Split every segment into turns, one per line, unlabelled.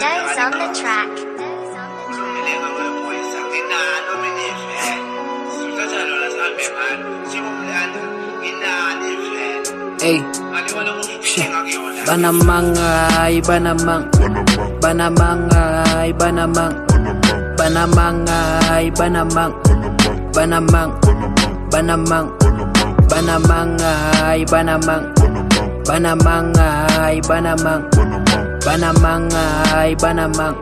Does on the track.
Hey, Banamang, Banamang, Banamang, Banamang, Banamang, Banamang, Banamang, Banamang, Banamang, Banamang, Banamang, Banamang, Banamang, Banamang,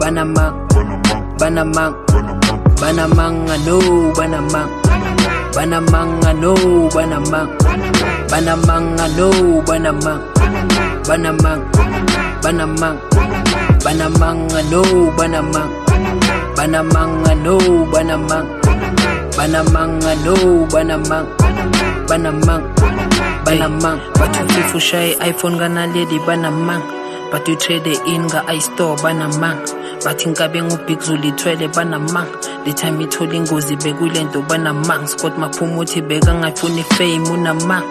Banamang, Banamang, Banamang, no, Banamang, Banamang, no, Banamang, Banamang, no, Banamang, Banamang, Banamang, Banamang, no, Banamang, Banamang, no, Banamang, Banamang, no, Banamang, Banamang, Banamang. But you feel shy iPhone gana lady Banamang. But you trade in ga iStore Banamang. But ingabe ngubhikuzuli thwele Banamang. The time ithola ingozi bekulento Banamang. Scott maphumuthi beka ngafuni fame unamang.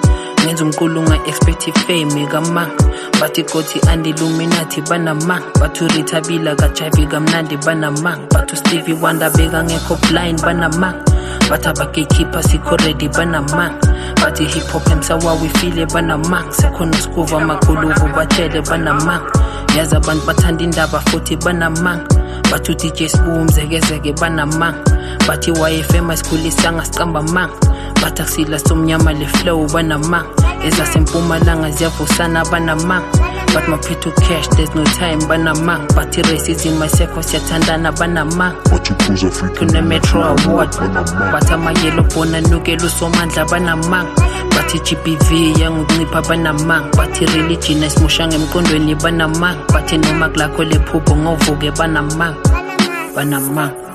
Ngenza umqulu nga expect fame ikamang. But ikoti and-Illuminati Banamang. But uRita Bila kajavi kamnandi Banamang. But uStevie Wonder beka ngekho blind Banamang. But abagatekeeper sikho ready Banamang. But hip hop emsawa we feel Banamang. Sekhona sikuva makuluvu batshele Banamang. Yazi abantu bathanda indaba futhi Banamang. But uDJ Sbu mzekezeke Banamang. But iYFM ayisikhulisa siqamba mang. But akusila somnyama le flow Banamang. Ezasempumalanga ziyavusana Banamang. But maphethu cash there's no time Banamang. But racism myself siyathandana Banamang. Kune Metro Award. But ama-yellow bone anukela usomandla Banamang. But iGBV yangukuncipha Banamang. But ireligion ayisimusha ngemqondweni Banamang. But noma kulakho lephupho ngovuke Banamang. Banamang.